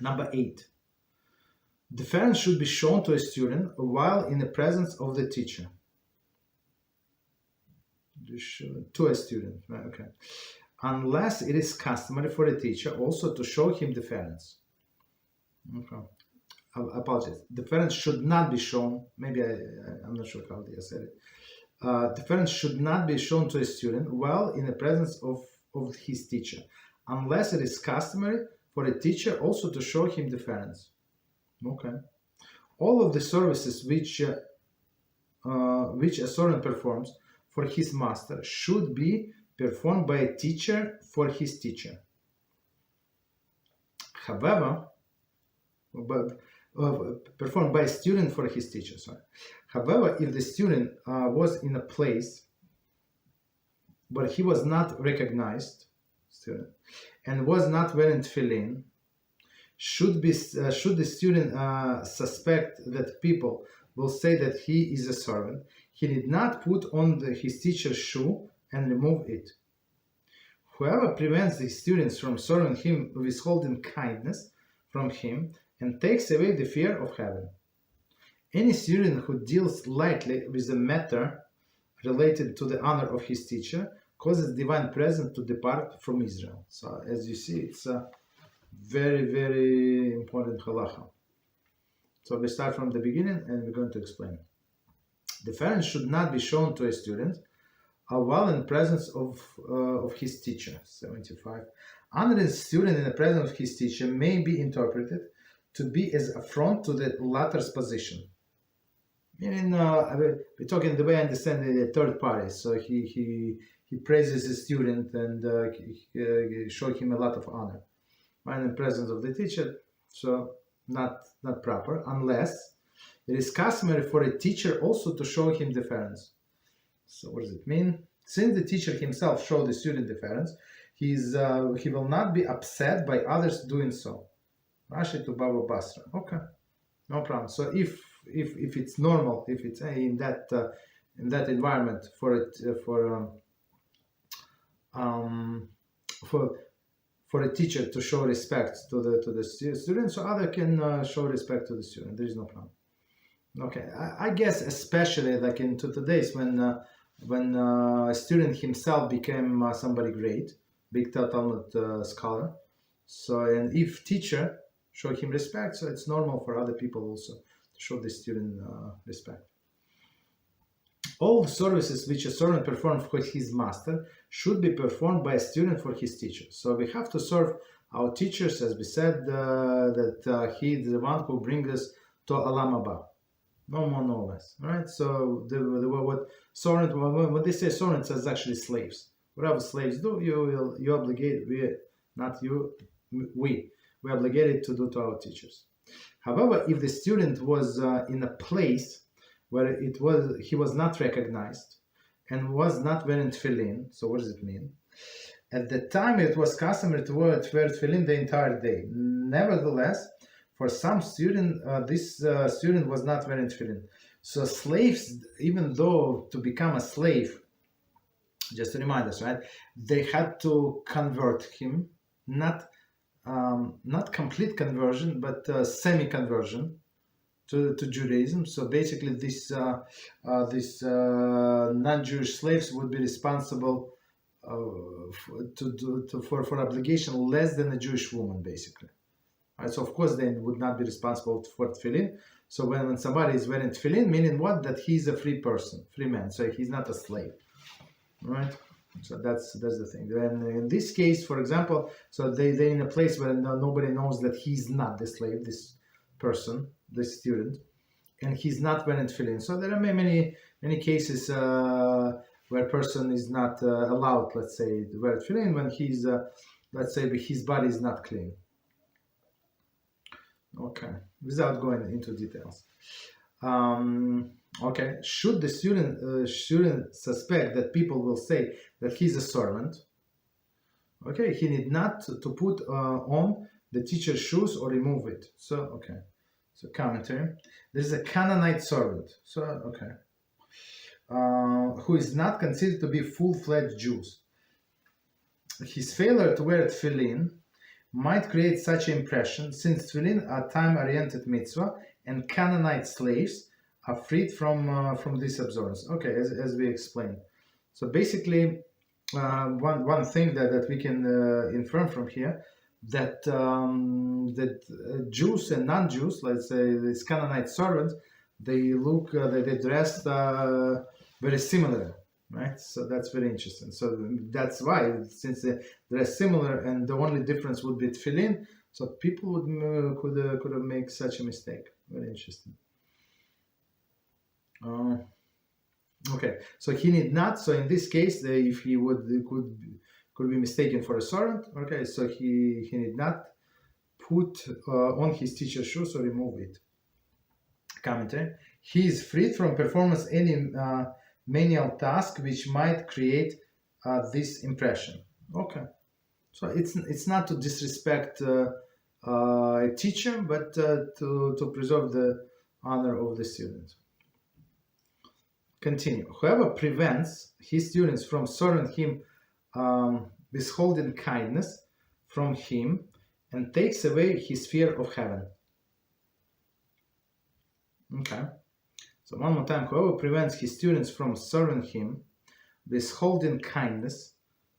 Number 8. Deference should be shown to a student while in the presence of the teacher. To a student, right? Okay. Unless it is customary for a teacher also to show him deference. Okay. I apologize. Deference should not be shown. Maybe I'm not sure how I said it. Deference should not be shown to a student while in the presence of his teacher, unless it is customary for a teacher also to show him deference. Okay. All of the services which a servant performs for his master should be performed by a teacher for his teacher. However, performed by a student for his teacher. Sorry. However, if the student was in a place but he was not recognized, and was not wearing tefillin, should the student suspect that people will say that he is a servant, he did not put on his teacher's shoe and remove it. Whoever prevents the students from serving him, withholding kindness from him, and takes away the fear of heaven. Any student who deals lightly with a matter related to the honor of his teacher causes divine presence to depart from Israel. So as you see, it's a very, very important halachah. So we start from the beginning and we're going to explain. Deference should not be shown to a student while in presence of his teacher. 75. Honoring a student in the presence of his teacher may be interpreted to be as affront to the latter's position. Meaning, we're talking the way I understand the third party. So he praises his student and show him a lot of honor. While in the presence of the teacher, so not proper, unless it is customary for a teacher also to show him deference. So what does it mean? Since the teacher himself showed the student deference, he will not be upset by others doing so. Rashi to Baba Basra. Okay, no problem. So if it's normal, if it's in that environment for a teacher to show respect to the student, so other can show respect to the student. There is no problem. Okay, I guess especially like into today's when a student himself became somebody great, big Talmud scholar. So and if teacher show him respect, so it's normal for other people also to show the student respect. All the services which a servant performs for his master should be performed by a student for his teacher. So we have to serve our teachers, as we said, that he is the one who brings us to Olam Haba. No more, no less. Right? So what servant, when they say servants, is actually slaves. Whatever slaves do, you obligate. We're obligated to do to our teachers. However, if the student was in a place where he was not recognized and was not wearing tefillin, so what does it mean? At the time, it was customary to wear tefillin the entire day. Nevertheless, for some student, this student was not wearing tefillin. So slaves, even though to become a slave, just to remind us, right, they had to convert him, not complete conversion, but semi-conversion to Judaism. So basically, this non-Jewish slaves would be responsible for obligation less than a Jewish woman, basically. Right? So of course they would not be responsible for tefillin. So when somebody is wearing tefillin, meaning what? That he's a free person, free man. So he's not a slave, right? So that's the thing. And in this case, for example, so they're in a place where nobody knows that he's not the slave, this person, this student, and he's not wearing tefillin. So there are many cases where a person is not allowed, let's say, to wear tefillin when he's, let's say, his body is not clean. Okay, without going into details. Okay, should the student suspect that people will say that he's a servant, okay, he need not to put on the teacher's shoes or remove it. So, okay, so commentary. There's a Canaanite servant, so, okay, who is not considered to be full-fledged Jews. His failure to wear tefillin might create such an impression, since tefillin are time-oriented mitzvah and Canaanite slaves are freed from this observance. Okay, as we explained. So basically, one thing that we can infer from here, that Jews and non-Jews, let's say these Canaanite servants, they dressed very similar, right? So that's very interesting. So that's why, since they dress similar and the only difference would be tefillin, so people would could have made such a mistake. Very interesting. Okay, so he need not. So in this case, if he could be mistaken for a servant. Okay, so he need not put on his teacher's shoes or remove it. Commentary: he is freed from performance any menial task which might create this impression. Okay, so it's not to disrespect a teacher, but to preserve the honor of the student. Continue. Whoever prevents his students from serving him, withholding kindness from him, and takes away his fear of heaven. Okay. So one more time. Whoever prevents his students from serving him, withholding kindness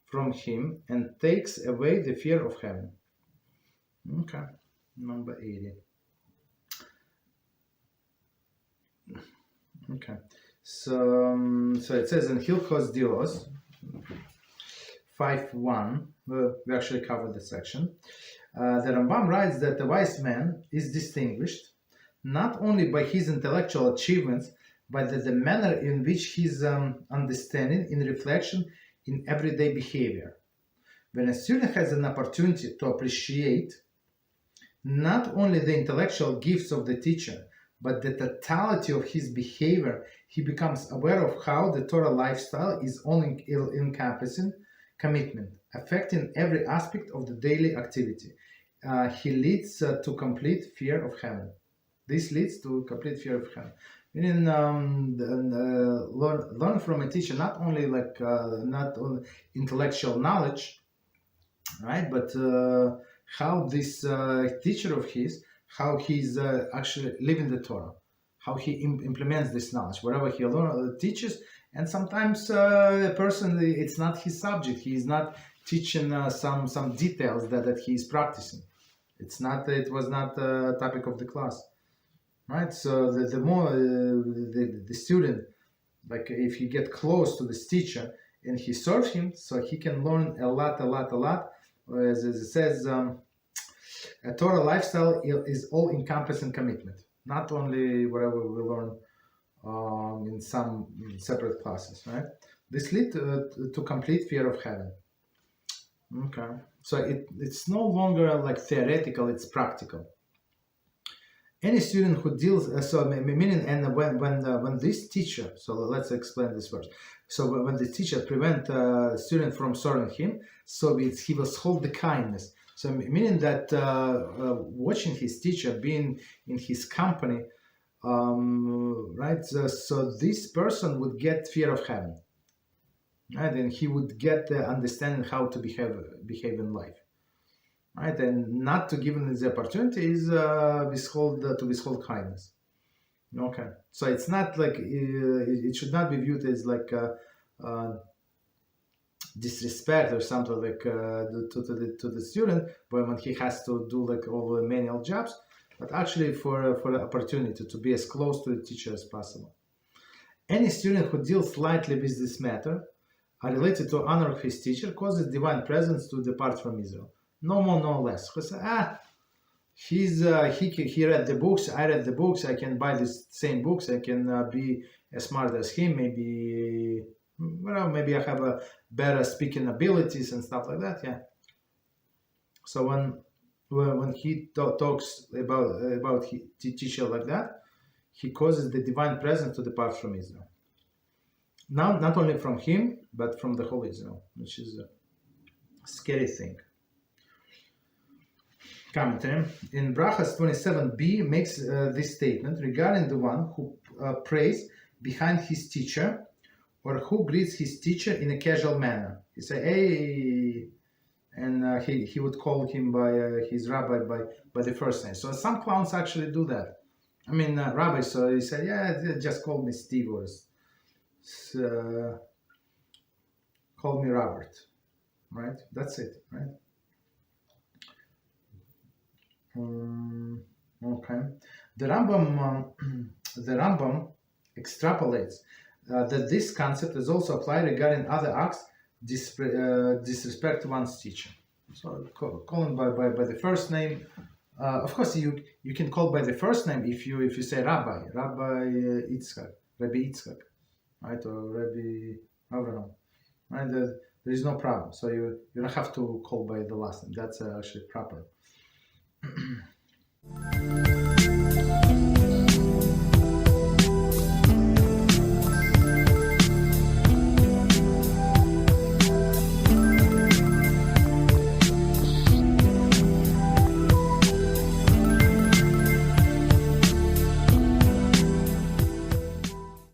from him, and takes away the fear of heaven. Okay. Number 80. Okay. So it says in Hilchot Dios 5.1, we actually covered this section. The Rambam writes that the wise man is distinguished not only by his intellectual achievements, but the manner in which his understanding in reflection in everyday behavior. When a student has an opportunity to appreciate not only the intellectual gifts of the teacher, but the totality of his behavior, he becomes aware of how the Torah lifestyle is all-encompassing commitment, affecting every aspect of the daily activity. He leads to complete fear of heaven. This leads to complete fear of heaven. Meaning, learn from a teacher not only not only intellectual knowledge, right, but how this teacher of his, how he's actually living the Torah, how he implements this knowledge wherever he teaches. And sometimes a person, it's not his subject. He is not teaching some details that he is practicing. It was not the topic of the class, right? So the more the student, like if he get close to this teacher and he serves him, so he can learn a lot. As it says, a Torah lifestyle is all-encompassing commitment, not only whatever we learn in some separate classes, right? This leads to complete fear of heaven. Okay, so it's no longer like theoretical; it's practical. Any student who deals, meaning, and when this teacher, so let's explain this first. So when the teacher prevent student from serving him, so he will hold the kindness. So meaning that watching his teacher, being in his company, right? So this person would get fear of heaven, right? And he would get the understanding how to behave in life, right? And not to give him the opportunity is to withhold kindness. Okay, so it's not like it should not be viewed as like disrespect or something like to the student when he has to do like all the manual jobs, but actually for the opportunity to be as close to the teacher as possible. Any student who deals lightly with this matter are related to honor of his teacher causes divine presence to depart from Israel. No more, no less. He read the books, I read the books, I can buy these same books, I can be as smart as him, maybe I have a better speaking abilities and stuff like that, yeah. So when he talks about his teacher like that, he causes the divine presence to depart from Israel. Now, not only from him, but from the whole Israel, which is a scary thing. Commentary in Brachas 27b makes this statement regarding the one who prays behind his teacher or who greets his teacher in a casual manner. He say, hey, and he would call him by his rabbi by the first name. So some clowns actually do that. I mean, rabbi, so he said, yeah, just call me Steve or call me Robert, right? That's it, right? Okay. The Rambam extrapolates that this concept is also applied regarding other acts disrespect one's teacher. So calling by the first name. Of course, you can call by the first name if you say Rabbi Yitzchak, right, or Rabbi Avraham, right? There is no problem. So you don't have to call by the last name. That's actually proper.